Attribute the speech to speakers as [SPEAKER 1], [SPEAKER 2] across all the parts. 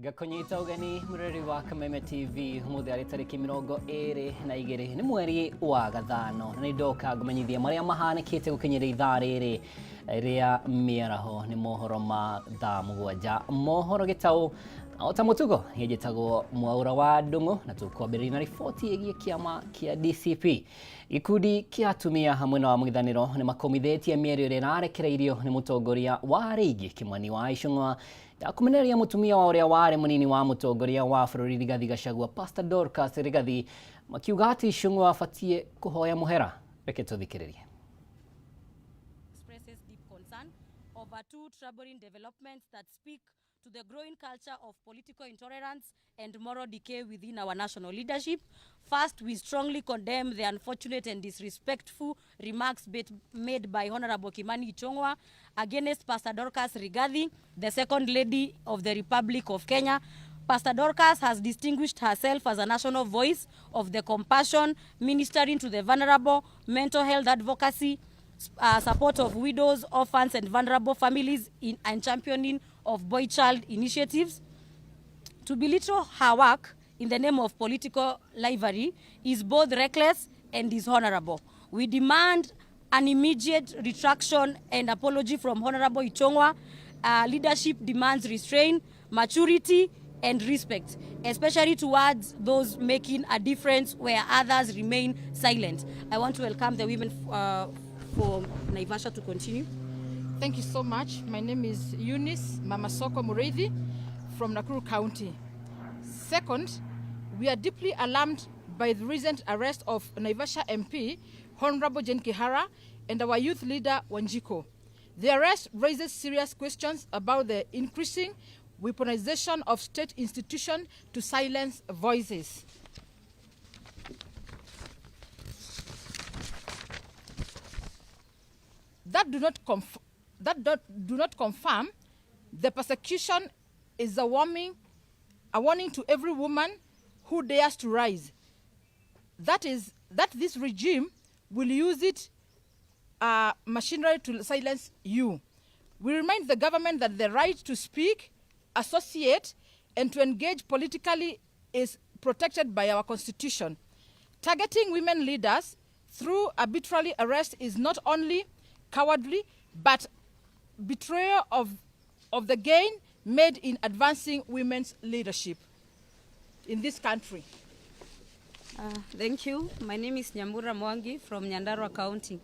[SPEAKER 1] Gakonyita ugeni mureri wa Kameme TV umuthi ari tariki 22 ni mweri wa gathano na ndoka gumenyithia maria mahanikite gukinyira ithaa riri ria miaraho ni mohoro ma thaa mugwanja mohoro gitau ota mutugo yejitagwo Mwaura wa Ndungu na tukwambirira na riboti igie kiama kia DCP ikundi kia atumia hamwe na mwithaniro ni makomithetie mierio ria narekereirio ni mutongoria wa Rigi Kimani wa Icung'wa ya kumeneria mutumia wa uria wari munini wa mutongoria wa bururi Rigathi Gachagua Pastor Dorcas Rigathi makiuga ati Icung'wa afatie kuhoya muhera. Reke tuthikiririe.
[SPEAKER 2] Expresses deep concern over two troubling developments that speak to the growing culture of political intolerance and moral decay within our national leadership. First, we strongly condemn the unfortunate and disrespectful remarks made by Honorable Kimani Icung'wa against Pastor Dorcas Rigathi, the Second Lady of the Republic of Kenya. Pastor Dorcas has distinguished herself as a national voice of the compassion, ministering to the vulnerable, mental health advocacy, support of widows, orphans and vulnerable families and championing of boy-child initiatives. To belittle her work in the name of political livery is both reckless and dishonorable. We demand an immediate retraction and apology from Honorable Icung'wa. Leadership demands restraint, maturity and respect, especially towards those making a difference where others remain silent. I want to welcome the women for Naivasha to continue.
[SPEAKER 3] Thank you so much. My name is Eunice Mama Soko Mureithi from Nakuru County. Second, we are deeply alarmed by the recent arrest of Naivasha MP, Honorable Jane Kihara, and our youth leader, Wanjiko. The arrest raises serious questions about the increasing weaponization of state institutions to silence voices. That do not confirm the persecution is a warning to every woman who dares to rise. That this regime will use it machinery to silence you. We remind the government that the right to speak, associate, and to engage politically is protected by our constitution. Targeting women leaders through arbitrary arrest is not only cowardly, but betrayal of the gain made in advancing women's leadership in this country.
[SPEAKER 2] Thank you. My name is Nyambura Mwangi from Nyandarua County.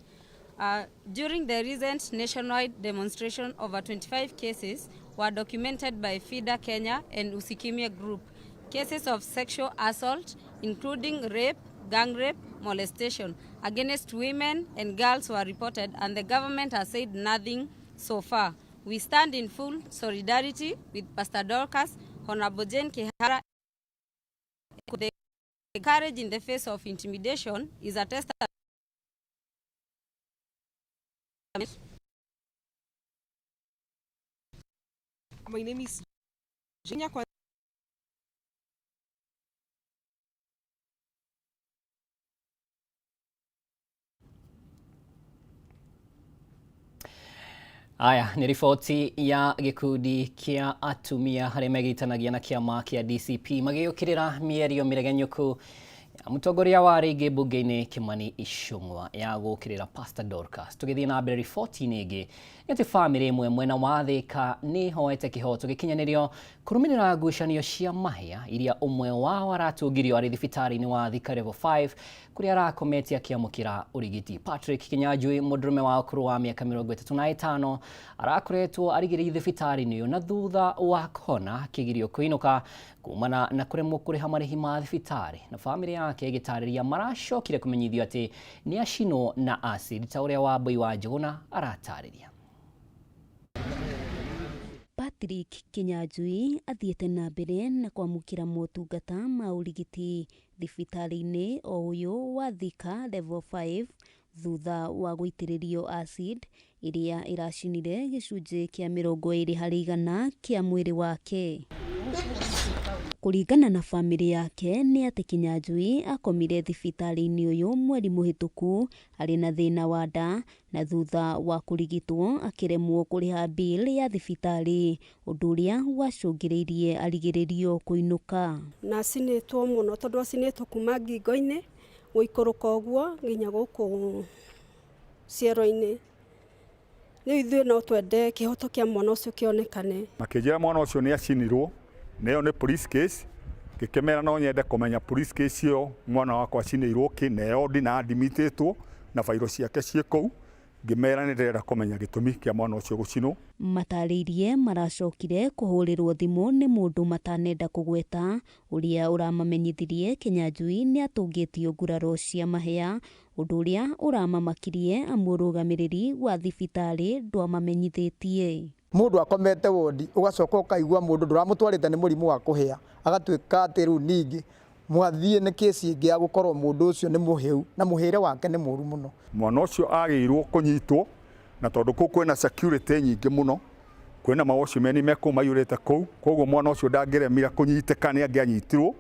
[SPEAKER 2] During the recent nationwide demonstration, over 25 cases were documented by FIDA Kenya and Usikimia Group. Cases of sexual assault, including rape, gang rape, molestation against women and girls were reported, and the government has said nothing so far. We stand in full solidarity with Pastor Dorcas, Honorable Jane Kihara. The courage in the face of intimidation is a testament.
[SPEAKER 4] My name is Jenya.
[SPEAKER 1] Aya ni riboti ya gikundi kia atumia haria megitanagia na kiama kia DCP magiyukirira mierio miregenyuku ya mutongoria wa Rigi bunge-ini Kimani Icung'wa ya gukirira Pastor Dorcas. Tugithii na mbere riboti nigi ati family imwe mwena wa Thika ni hoete kihoto gikinyanirio kurumirira ngucanio cia mahia iria umwe wao aratungirio ari thibitari-ini wa Thika Level 5 kuria arakometia akiamukira urigiti. Patrick Kinyanjui mudurume wa ukuru wa miaka 35 arakoretwo arigiri thibitari-ini yo na thutha wa kona kigirio kuinuka kumana na kuremwo kuriha marihi ma thibitari, na family yake igitariria maracokire kumenyithio ati ni acino na acid ta uria Wambui wa Njuguna aratariria.
[SPEAKER 5] Patrick Kinyanjui athiete na mbere na kwamukira motungata ma urigiti thibitari-ini o uyu wa Thika Level 5 thutha wa guitiririo acid iria iracinire gicunji kia 20% kia mwiri wake. Kũringana na famĩlĩ yake nĩ atĩ Kinyanjui akomire thibitarĩ-inĩ ũyũ mweri mũhĩtũku arĩ na thĩna wa nda, na thutha wa kũrigitwo akĩremwo kũrĩha bill ya thibitarĩ, ũndũ ũrĩa wacũngĩrĩirie arigĩrĩrio kũinũka.
[SPEAKER 6] Na acinĩtwo mũno tondũ acinĩtwo kuma ngingo-inĩ gũikũrũka ũguo nginya gũkũ ciero-inĩ. Rĩu ithuĩ no twende kĩhoto kĩa mwana ũcio kĩonekane.
[SPEAKER 7] Makĩnjĩra mwana ũcio nĩ acinirwo, nĩyo nĩ police case, ngĩkĩmera no nyende kũmenya police case ĩyo mwana wakwa acinĩirwo kĩ, neyo ndina-admitĩtwo na fairo ciake ciĩ kũu, ngĩmera nĩ ndĩrenda kũmenya gĩtũmi kĩa mwana ũcio gũcinwo.
[SPEAKER 5] Matarĩirie maracokire kũhũrĩrwo thimũ nĩ mũndũ matanenda kũgweta, ũrĩa ũramamenyithirie Kinyanjui nĩ atũngĩtio nguraro cia mahĩa, ũndũ ũrĩa ũramamakirie amũrũgamĩrĩri wa thibitarĩ ndwamamenyithĩtie.
[SPEAKER 8] Mũndũ akomete wodi ugacoka ukaigua mũndũ ndũramũtwarĩte nĩ mũrimũ wa kũhĩa, agatuĩka atĩ rĩu ningĩ mwathiĩ nĩ kesi ĩngĩ ya gũkorwo mũndũ ũcio nĩ mũhĩu na mũhĩre wake nĩ mũru mũno.
[SPEAKER 7] Mwana ũcio agĩrĩirwo kũnyitwo, na tondũ kũu kwĩna security nyingĩ mũno, kwĩna mawacimeni mekũu maiyũrĩte kũu, koguo mwana ũcio ndangĩremire kũnyitĩka nĩ angĩanyitirwo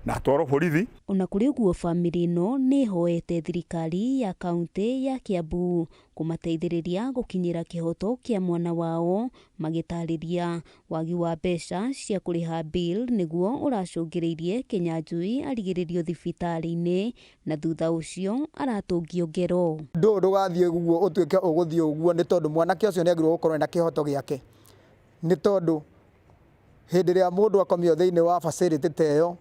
[SPEAKER 7] na atwarwo borithi. Ona
[SPEAKER 5] kũrĩ ũguo famĩlĩ ĩno nĩ ĩhoete thirikari ya kaunti ya Kiambu kũmateithĩrĩria gũkinyĩra kĩhoto kĩa mwana wao, magĩtarĩria wagi wa mbeca cia kũrĩha bill nĩguo ũracũngĩrĩirie Kinyanjui arigĩrĩrio thibitarĩ-inĩ, na thutha ũcio aratũngio ngero.
[SPEAKER 8] Ndũgathiĩ ũguo ũtuĩke ũgũthiĩ ũguo nĩ tondũ mwanake ũcio nĩ agĩrĩirwo gũkorwo na kĩhoto gĩake, nĩ tondũ hĩndĩ ĩrĩa mũndũ akomio thĩinĩ wa facility ta ĩyo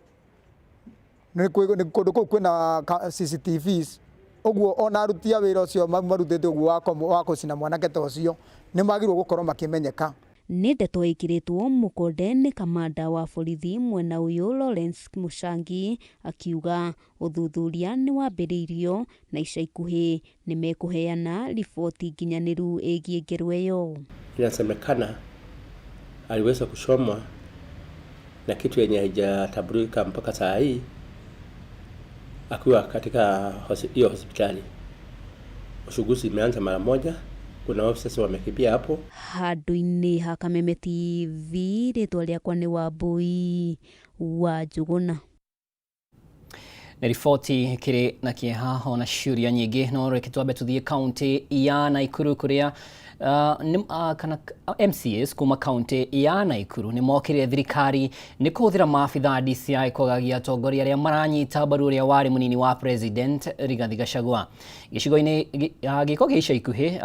[SPEAKER 8] nĩ kũndũ kũu kwĩna CCTVs, ũguo ona aruti a wĩra ũcio marutĩte ũguo wa gũcina mwanake ta ũcio nĩ magĩrĩirwo gũkorwo makĩmenyeka.
[SPEAKER 5] Nĩ ndeto ĩkĩrĩtwo mũkonde nĩ kamanda wa borithi mwena ũyũ Lawrence Mushangi, akiuga ũthuthuria nĩ wambĩrĩirio na ica ikuhĩ nĩ mekũheana riboti nginyanĩru ĩgiĩ ngero ĩyo.
[SPEAKER 9] Inasemekana aliweza kushomwa na kitu yenye haijatambulika mpaka saa hii akiwa katika hiyo hospitali. Uchunguzi imeanza mara moja, kuna officers wamekimbia hapo.
[SPEAKER 5] Handũ-inĩ ha Kameme TV, rĩtwa rĩakwa nĩ Wambui wa Njũgũna.
[SPEAKER 1] Na riboti kĩrĩ na kĩeha na ciũria nyingĩ, no reke twambe tũthiĩ kaunti ya Naikuru kũrĩa kana MCAs kuma kaunti ya Naikuru nĩ mokĩrire thirikari nĩ kũhũthĩra maabitha DCI kũgagia atongoria arĩa maranyita mbaru ũrĩa warĩ mũnini wa president Rigathi Gachagua. Gĩcigo-inĩ gĩko gĩa ica ikuhĩ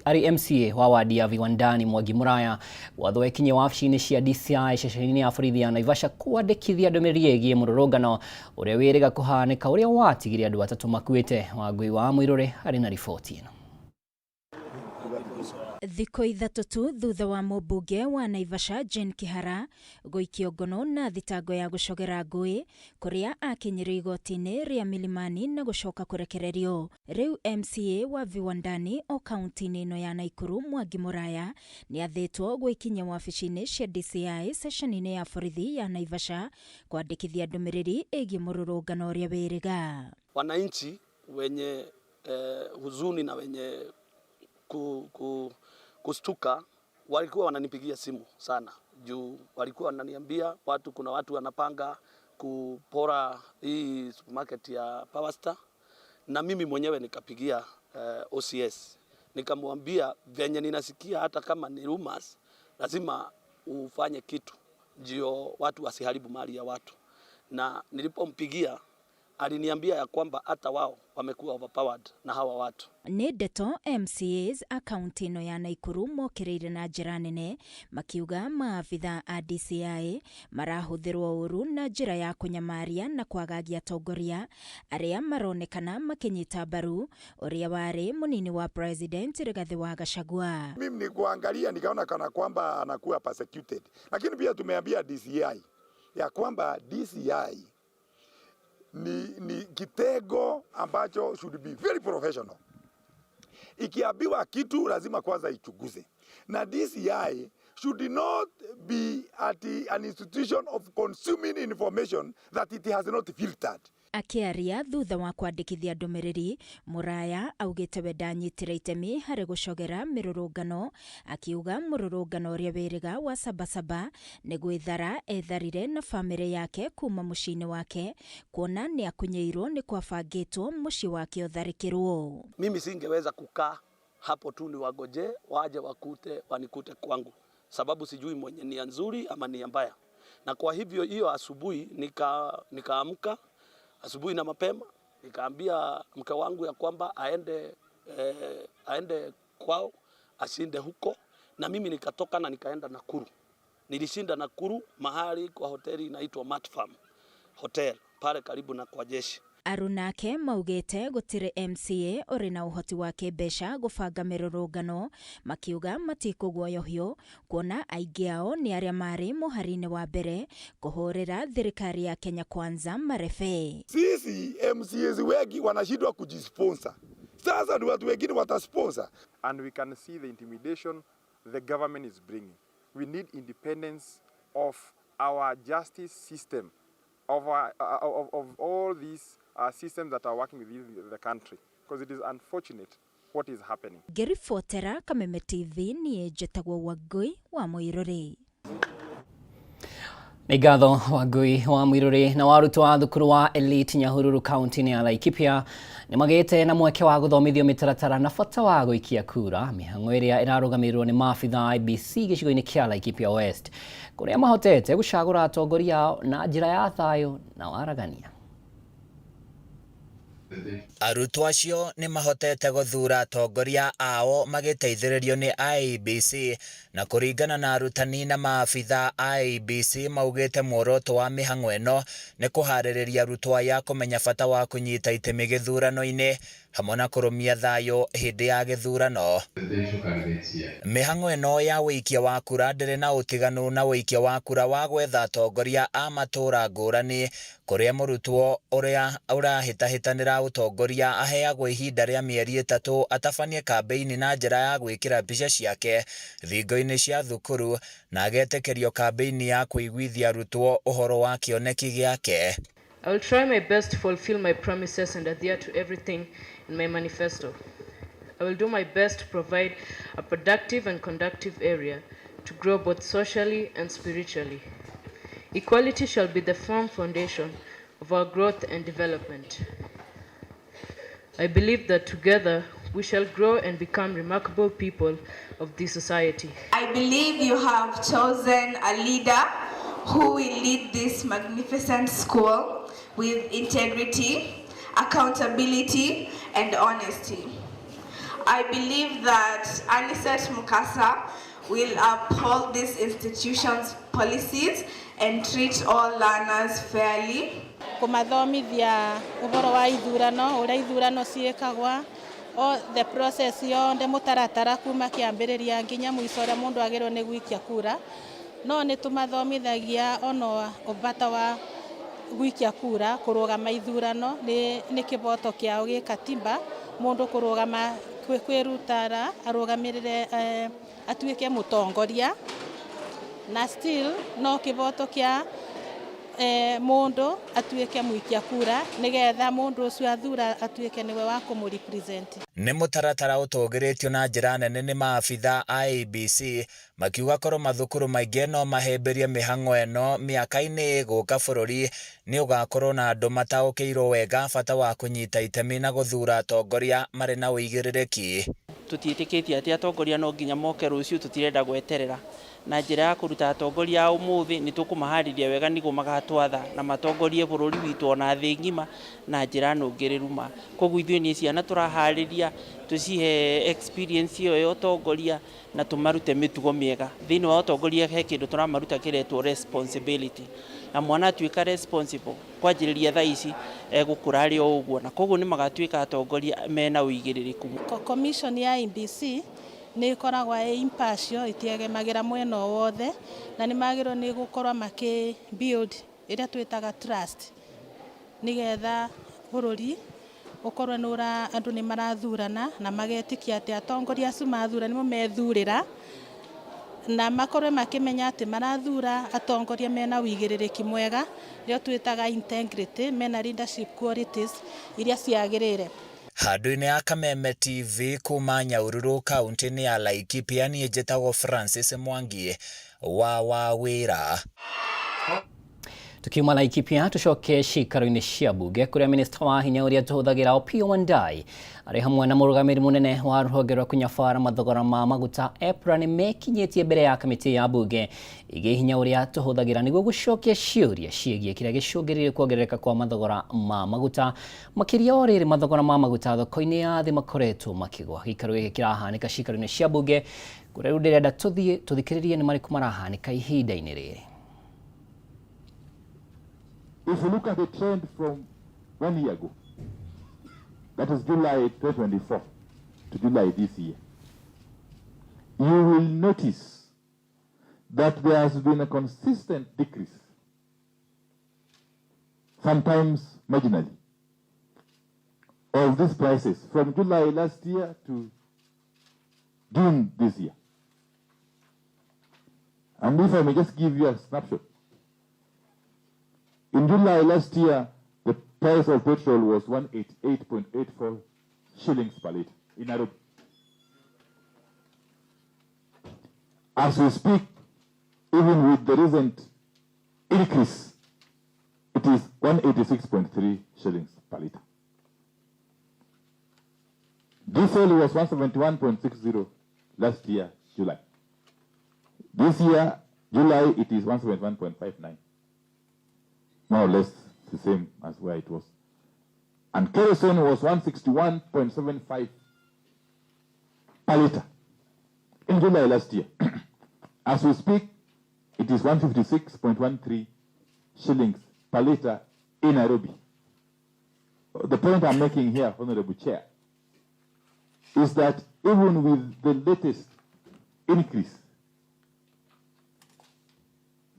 [SPEAKER 1] arĩ MCA wa wadi ya Viwandani Mwangi Muraya watho ekinye wabici-inĩ cia DCI ceceni-inĩ ya borithi ya Naivasha kwandĩkithia ndũmĩrĩri ĩgiĩ mũrũrũngano ũrĩa wĩrĩga kũhanĩka ũrĩa watigire andũ atatũ makuĩte. Wangui wa Mũirũrĩ arĩ na riboti ĩno.
[SPEAKER 10] Thikũ ithatũ tu thutha wa mũmbunge wa Naivasha Jane Kihara gũikio ngono na thitango ya gũcogera ngũĩ kũrĩa akinyĩrio igoti-inĩ rĩa Milimani na gũcoka kũrekererio. Rĩu MCA wa Viwandani o kaunti-inĩ ĩno ya Naikuru Mwangi Muraya nĩ athĩtwo gwĩkinyia wabici-inĩ cia DCI ceceni-inĩ ya borithi ya Naivasha kwandĩkithia ndũmĩrĩri ĩgiĩ mũrũrũngano ũrĩa wĩrĩga.
[SPEAKER 11] Wananchi wenye huzuni na wenye kustuka walikuwa wananipigia simu sana juu walikuwa wananiambia kuna watu wanapanga kupora hii supermarket ya Powerstar, na mimi mwenyewe nikapigia OCS nikamwambia venye ninasikia hata kama ni rumors lazima ufanye kitu juu watu wasiharibu mali ya watu, na nilipompigia aliniambia ya kwamba hata wao wamekuwa overpowered na hawa watu.
[SPEAKER 10] Nĩ ndeto MCAs akaunti ĩno ya Naikuru mokĩrĩire na njĩra nene makiuga maabitha a DCI marahũthĩrwo ũru na njĩra ya kũnyamaria na kwagagia atongoria arĩa maronekana makĩnyita mbaru ũrĩa warĩ mũnini wa president Rigathi wa Gachagua.
[SPEAKER 12] Mimi ni kuangalia nikaona kana kwamba anakuwa persecuted, lakini pia tumeambia DCI ya kwamba DCI ni kitego ambacho should be very professional. Ikiambiwa kitu lazima kwanza ichunguze. Na DCI should not be an institution of consuming information that it has not filtered.
[SPEAKER 10] akiaria thutha wa kwandikithia ndumiriri, Muraya augite we ndanyitire itemi hari gucogera mirurungano, akiuga mururungano uria wiriga wa Sabasaba ni gwithara etharire na family yake kuma muciini wake, kuona ni akunyeirwo ni kwabangitwo mucii wake utharikirwo.
[SPEAKER 11] Mimi singeweza kukaa hapo tu ni wagoje waje wanikute kwangu, sababu sijui mwenye nia nzuri ama nia mbaya. Na kwa hivyo hiyo asubuhi nikaamka asubuhi na mapema, nikaambia mke wangu ya kwamba aende kwao, ashinde huko, na mimi nikatoka na nikaenda Nakuru. Nilishinda Nakuru mahali kwa hoteli inaitwa Mat Farm Hotel pale karibu na kwa jeshi.
[SPEAKER 10] Arunake maugite gutire MCA uri na uhoti wa kibesha gubanga mirurungano, makiuga matikugwoyohio kuona aingi ao ni aria mari muharini wa mbere kuhurira thirikari ya Kenya Kwanza marebe.
[SPEAKER 12] Sisi MCAs wengi wanashindwa kujisponsor. Sasa ni watu wengine watasponsor.
[SPEAKER 13] And we can see the intimidation the government is bringing. We need independence of our justice system, of all these systems that are working within the country, because it is unfortunate what is happening.
[SPEAKER 10] Ngiribotera Kameme TV ni Jetagwo Wangui wa Muiruri.
[SPEAKER 1] Nĩ ngatho Wangui wa Muiruri. Na arutwo a thukuru wa Elite Nyahururu kaunti-inĩ ya Laikipia nĩ magĩte na mweke wa gũthomithio mĩtaratara na bata wa gũikia kura, mĩhang'o ĩrĩa ĩrarũgamĩrĩrwo nĩ maabitha IEBC gĩcigo-inĩ kĩa Laikipia West, kũrĩa mahotete gũcagũra atongoria ao na njĩra ya thayũ na waragania.
[SPEAKER 14] Arutwo acio nĩ mahotete guthura atongoria ao magĩteithĩrĩrio nĩ IEBC, na kũringana na arutani na maabitha IEBC maugĩte muoroto wa mĩhang'o ĩno nĩ kũharĩrĩria arutwo aya kũmenya bata wa kũnyita itemi gĩthurano-inĩ hamwe na kũrũmia thayũ hĩndĩ ya gĩthurano. Mĩhang'o ĩno ya wĩikia wa kura ndĩrĩ na ũtiganu na wĩikia wa kura wa gwetha atongoria a matũra ngũrani, kũrĩa mũrutwo ũrĩa ũrahĩtahĩtanĩra ũtongoria aheagwo ihinda rĩa mĩeri 3 atabanie kambeini na njĩra ya gwĩkĩra mbica ciake thingo-inĩ cia thukuru na agetĩkĩrio kambeini ya kũiguithia arutwo ũhoro wa kĩoneki gĩake.
[SPEAKER 15] I will try my best to fulfill my promises and adhere to everything in my manifesto. I will do my best to provide a productive and conducive area to grow both socially and spiritually. Equality shall be the firm foundation of our growth and development. I believe that together we shall grow and become remarkable people of this society.
[SPEAKER 16] I believe you have chosen a leader who will lead this magnificent school with integrity, accountability, and honesty. I believe that Anicet Mukasa will uphold this institution's policies and treat all learners fairly.
[SPEAKER 17] Kumathomithia uhoro wa ithurano, uria ithurano ciĩkagwa, the process yonde mutaratara kuma kĩambĩrĩria nginya mũico ũrĩa mũndũ agĩrĩirwo nĩ gũikia kura. No nĩ tũmathomithagia ono bata wa gũikia kura, kũrũgama ithurano nĩ kĩboto kĩao gĩkatiba, mũndũ kũrũgama kwĩrutara arũgamĩrĩre atuĩke mũtongoria, na still no kĩboto kĩa mundu atuĩke mũikia kura nigetha mundu ũcio athura atuĩke niwe wa kũmũrepresent.
[SPEAKER 14] Nĩ mũtaratara ũtũgĩrĩtio na njĩra nene nĩ maabitha IEBC, makiuga korwo mathukuru maingĩ no mahĩmbĩrie mĩhang'o ĩno mĩaka-inĩ gũka bũrũri nĩ ũgakorwo na andũ mataũkĩirwo wega bata wa kũnyita itemi na gũthura atongoria marĩ na ũigĩrĩrĩki.
[SPEAKER 18] Tutiĩtĩkĩtie atĩ atongoria no nginya moke rũciũ, tũtirenda gweterera. Na njĩra ya kũruta atongoria ũmũthĩ nĩ tũkũmaharĩria wega nĩguo magatwatha na matongorie bũrũri witũ ona thĩ ng'ima na njĩra nũngĩrĩru ma. Koguo ithuĩ nĩ ciana tũraharĩria, tũcihe experience ĩyo ya ũtongoria na tũmarute mĩtugo mĩega. Thĩinĩ wa ũtongoria he kĩndũ tũramaruta kĩretwo responsibility, na mwana atuĩka responsible kwanjĩrĩria thaa ici egũkũra arĩ o ũguo, na koguo nĩ magatuĩka atongoria mena ũigĩrĩrĩku.
[SPEAKER 17] Commission ya IEBC nĩ ikoragwo impartial, itiagemagĩra mwena wothe, na nĩ magĩrĩirwo nĩ gũkorwo build ĩrĩa twĩtaga trust, nigetha bũrũri ũkorwo andũ nĩ marathurana na magetĩkia atĩ atongoria acio mathura nĩmo methurĩra na makorwe makimenya ati marathura atongoria mena wigĩrĩrĩki mwega rĩo twĩtaga integrity, mena leadership qualities iria ciagĩrĩire.
[SPEAKER 14] Handũ-inĩ ya Kameme TV kuma Nyahururu kaunti-inĩ ya Laikipia, niĩ njĩtagwo Francis Mwangi wa Wawĩra.
[SPEAKER 1] Tukiuma Laikipia tucoke cikaro-inĩ cia mbunge kũrĩa minista wa hinya ũrĩa tũhũthagĩra Opiyo Wandayi arĩ hamwe na mũrũgamĩrĩri mũnene wa rũhonge rwa kũnyabara mathogora ma maguta EPRA nĩ mekinyĩtie mbere ya kamĩtĩ ya mbunge ĩgiĩ hinya ũrĩa tũhũthagĩra nĩguo gũcokia ciũria ciĩgiĩ kĩrĩa gĩcũngĩrĩirie kuongerereka kwa mathogora ma maguta, makĩria o rĩrĩ mathogora ma maguta thoko-inĩ ya thĩ makoretwo makĩgwa. Gĩikaro gĩkĩ kĩrahanĩka cikaro-inĩ cia mbunge kũrĩa rĩu ndĩrenda tũthikĩrĩrie nĩ marĩkũ marahanĩka ihinda-inĩ rĩrĩ.
[SPEAKER 19] If you look at the trend from 1 year ago, that is July 2024 to July this year, you will notice that there has been a consistent decrease, sometimes marginally, of these prices from July last year to June this year. And if I may just give you a snapshot, in July last year, the price of petrol was 188.84 shillings per litre in Nairobi. As we speak, even with the recent increase, it is 186.3 shillings per litre. Diesel was 171.60 last year, July. This year, July, it is 171.59. More or less the same as where it was. And kerosene was 161.75 per litre in July last year. As we speak, it is 156.13 shillings per litre in Nairobi. The point I'm making here, Honorable Chair, is that even with the latest increase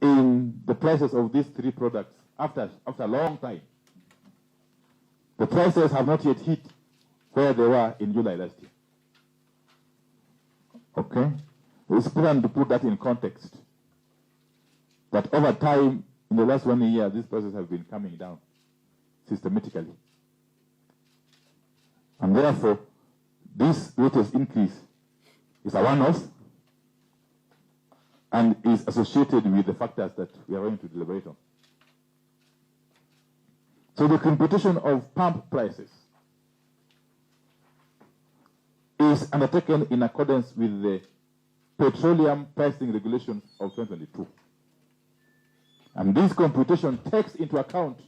[SPEAKER 19] in the prices of these three products, after a long time, the prices have not yet hit where they were in July last year. Okay? It's important to put that in context. That over time, in the last 1 year, these prices have been coming down systematically. And therefore, this latest increase is a one-off and is associated with the factors that we are going to deliberate on. So the computation of pump prices is undertaken in accordance with the Petroleum Pricing Regulations of 2022. And this computation takes into account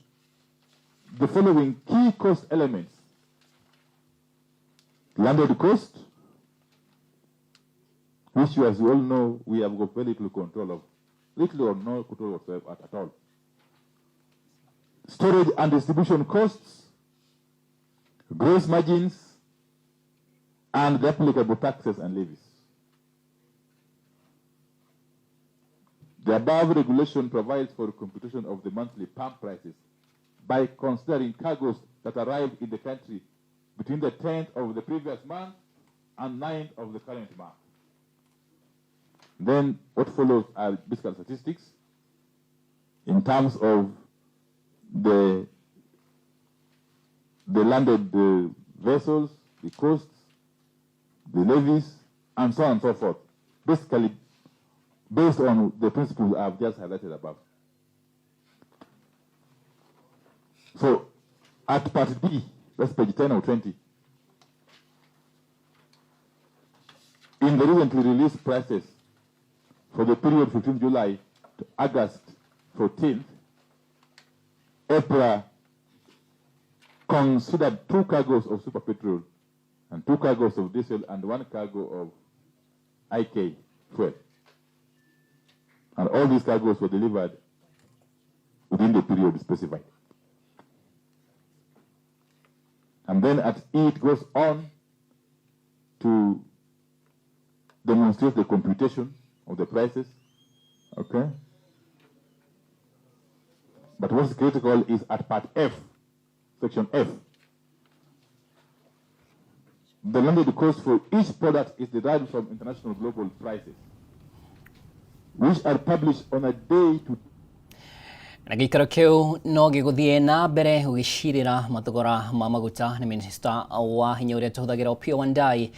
[SPEAKER 19] the following key cost elements: landed cost, which, as you all know, we have got very little control of, little or no control whatsoever at all. Storage and distribution costs, gross margins, and the applicable taxes and levies. The above regulation provides for the computation of the monthly pump prices by considering cargoes that arrived in the country between the 10th of the previous month and 9th of the current month. Then what follows are fiscal statistics in terms of the landed vessels, the costs, the levies, and so on and so forth. Basically, based on the principles I've just highlighted above. So, at part B, that's page 10 or 20, in the recently released prices for the period 15 July to August 14th, EPRA considered 2 cargoes of super petrol and 2 cargoes of diesel and 1 cargo of IK fuel. And all these cargoes were delivered within the period specified. And then at E, it goes on to demonstrate the computation of the prices. Okay? But what's critical is at part F, section F. The landed cost for each product is derived from international global prices. which are published on a day-to-day.
[SPEAKER 1] Na gĩikaro kĩu no gĩgũthiĩ na mbere gũgĩcirĩra mathogora ma maguta nĩ Minista wa hinya ũrĩa tũhũthagĩra Opiyo Wandayi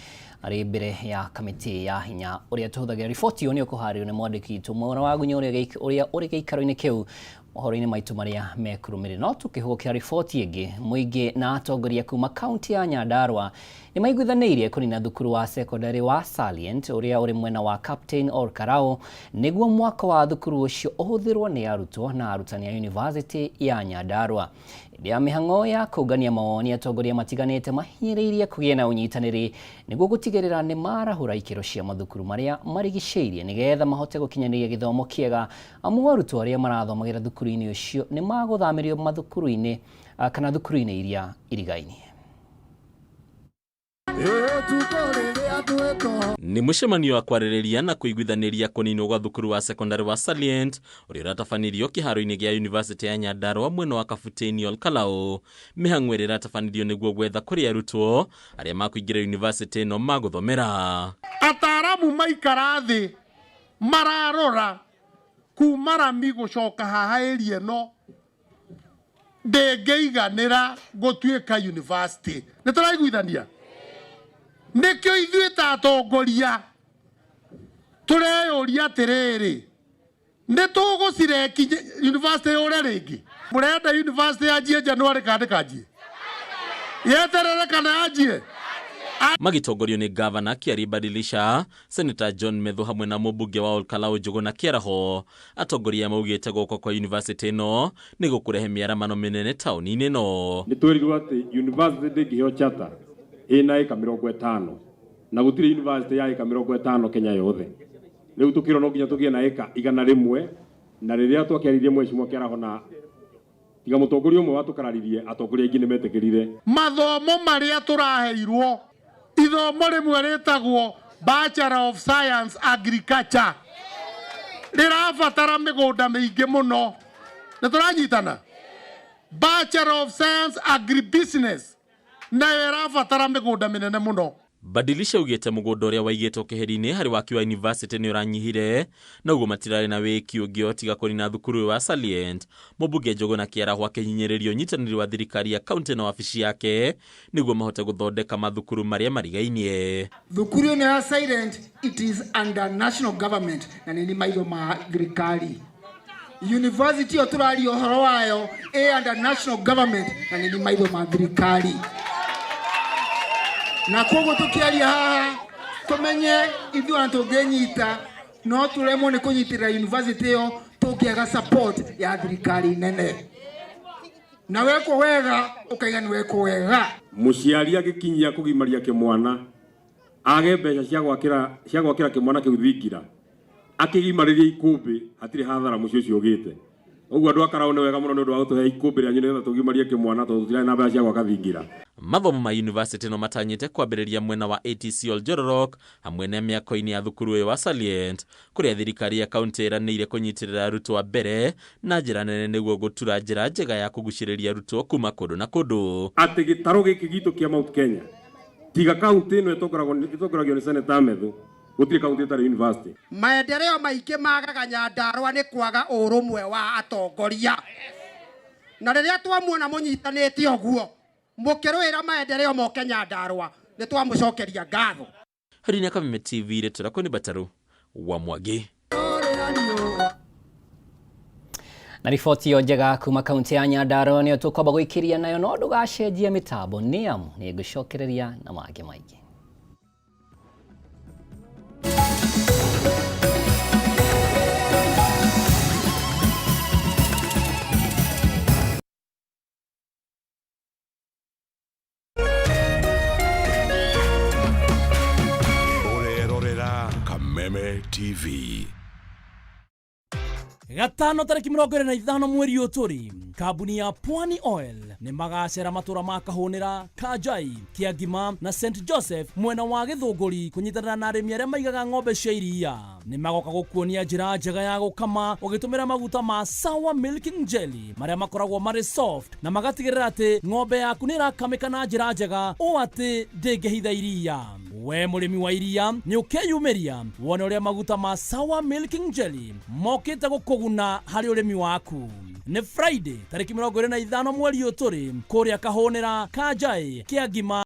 [SPEAKER 1] arĩ mbere ya kamĩtĩ ya hinya ũrĩa tũhũthagĩra. Riboti ĩyo nĩ ũkũharĩrio nĩ mwandĩki witũ Mwaũra wa Gunya ũrĩa ũrĩ gĩikaro-inĩ kĩu mohoro-inĩ maitũ marĩa mekũrũmĩrĩra. No tũkĩhũkia riboti ĩngĩ, mũingĩ na atongoria kuma kaunti ya Nyandarua nĩ maiguithanĩirie kũnina thukuru wa secondary wa Salient ũrĩa ũrĩ mwena wa Captain Olkarau nĩguo mwaka wa thukuru ũcio ũhũthĩrwo nĩ arutwo na arutani a University ya Nyandarua. Hĩndĩ ya mĩhang'o ya kũngania mawoni, atongoria matiganĩte mahinyĩrĩirie kũgĩa na ũnyitanĩri nĩguo gũtigĩrĩra nĩ marahũra ikĩro cia mathukuru marĩa marigicĩirie nĩgetha mahote gũkinyanĩria gĩthomo kĩega, amu arutwo arĩa marathomagĩra thukuru-inĩ ũcio nĩ magũthamĩrio mathukuru-inĩ kana thukuru-inĩ iria irigainie.
[SPEAKER 20] Nĩ mũcemanio wa kwarĩrĩria na kũiguithanĩria kũninwo gwa thukuru wa secondary wa Salient ũrĩa ũratabanirio kĩharo-inĩ gĩa University ya Nyandarua mwena wa Captain Olkarau. Mĩhang'o ĩrĩa ĩratabanirio nĩguo gwetha kũrĩ arutwo arĩa makũingĩra university ĩno magũthomera.
[SPEAKER 21] Ataaramu maikara thĩ mararora kuma Rami gũcoka haha area ĩno ndĩngĩiganĩra gũtuĩka university. Nĩ tũraiguithania? Nikio ithuĩ ta atongoria tureyũria atĩrĩrĩ, nĩ tũgũcireki university ũrĩa rĩngĩ? Mũrenda university yanjie January kana ndĩkanjie? Yeterere kana yanjie?
[SPEAKER 20] Magitongorio nĩ Governor Kiari Badilisha, Senator John Methu hamwe na mũmbunge wa Olkarau Njũgũna Kĩaraho. Atongoria maugĩte gũkũ kwa university ĩno nĩ gũkũrehe mĩaramano mĩnene taũni-inĩ ĩno.
[SPEAKER 22] Nĩ twĩrirwo atĩ university ndĩngĩheo charter ina eka 50 na gutire university ya eka 50 Kenya yothe. Rĩu tukiro no nginya tugie na eka 100 na rĩrĩa twakĩaririe Mheshimiwa Kĩaraho na tiga mũtongoria ũmwe watukararirie, atongoria aingĩ nĩmetĩkĩrire.
[SPEAKER 21] Mathomo marĩa tũraheirwo, ithomo rĩmwe rĩtagwo Bachelor of Science Agriculture rĩrabatara mĩgũnda mĩingĩ mũno. Nĩ tũranyitana? Bachelor of Science Agribusiness nayo ĩrabatara mĩgũnda mĩnene mũno.
[SPEAKER 20] Badilisha ugĩte mũgũnda ũrĩa waigĩtwo kĩheri-inĩ harĩ waki wa university nĩ ũranyihire, na ũguo matirarĩ na wĩki ũngĩ tiga kũnina thukuru wa Salient. Mũmbunge Njũgũna Kĩaraho akĩhinyĩrĩria ũnyitanĩri wa thirikari ya kaunti na wabici yake nĩguo mahote gũthondeka mathukuru marĩa marigainie.
[SPEAKER 23] Thukuru ĩno ya Salient, it is under national government na nĩ maitho ma thirikari. University yo tũrari ũhoro wayo under national government na nĩ maitho ma thirikari. Na koguo tukiaria haha tumenye ithuĩ tũngĩnyita no tũremwo nĩ kũnyitĩrĩra university ĩyo tũngĩaga support ya thirikari nene. Na wekwo wega ũkaiga nĩ wekwo wega.
[SPEAKER 22] Mũciari agĩkinyia kũgimaria kĩmwana age mbeca cia gwakĩra kĩmwana kĩu thingira akĩgimarĩria ikũmbĩ hatirĩ hathara mũciĩ ũcio ũgĩte. Ũguo andũ akaraũ nĩ wega mũno nĩ ũndũ wa gũtũhe ikũmbĩ rĩa nyina nĩgetha tũgimarie kĩmwana tondũ tũtirĩ na mbeca cia gwaka thingira.
[SPEAKER 20] Mathomo ma university no matanyĩte kwambĩrĩria mwena wa ATC Oljororok hamwe na mĩako-inĩ ya thukuru ũyũ wa Salient, kũrĩa thirikari ya kaunti ĩranĩire kũnyitĩrĩra arutwo a mbere na njĩra nene nĩguo gũtura njĩra njega ya kũgucĩrĩria arutwo kuma kũndũ na kũndũ.
[SPEAKER 22] Atĩ gĩtarũ gĩkĩ gitũ kĩa Mount Kenya tiga kaunti ĩno ĩtongoragio nĩ Senator Methu, gũtirĩ kaunti ĩtarĩ university.
[SPEAKER 23] Maendeleo maingĩ magaga Nyandarua nĩ kwaga ũrũmwe wa atongoria. Na rĩrĩa twamuona mũnyitanĩte ũguo mũkĩrũĩra maendeleo moke Nyandarua nĩ twamũcokeria ngatho.
[SPEAKER 20] Harĩ Kameme TV rĩtũrakwo nĩ Bataru wa Mwangi.
[SPEAKER 1] Na riboti yo njega kuma kaunti ya Nyandarua nĩyo tũkwamba gũikĩria nayo, no ndũgacenjia mĩtambo nĩ amu nĩ ngũcokereria na mangĩ maingĩ.
[SPEAKER 24] Kameme TV.
[SPEAKER 25] Gatano tariki 25 mweri ũtũri, kambuni ya Pwani Oil nĩ magacera matũra ma Kahũnĩra, Kajai, Kĩangima na St Joseph mwena wa Gĩthũngũri kũnyitanĩra na arĩmi arĩa maigaga ng'ombe cia iria. Nĩ magoka gũkuonia njĩra njega ya gũkama ũgĩtũmĩra maguta ma Sawa Milking Jelly marĩa makoragwo marĩ soft na magatigĩrĩra atĩ ng'ombe yaku nĩ ĩrakamĩka na njĩra njega ũũ atĩ ndĩngĩhitha iria. we mũrĩmi wa iria nĩ ũkeyumĩria wone ũrĩa maguta ma Sour Milking Jelly mokĩte gũkũguna harĩ ũrĩmi waku. Nĩ Friday tarĩki 25 mweri ũyũ tũrĩ kũrĩa Kahũnĩra Kanjaĩ kĩa ngima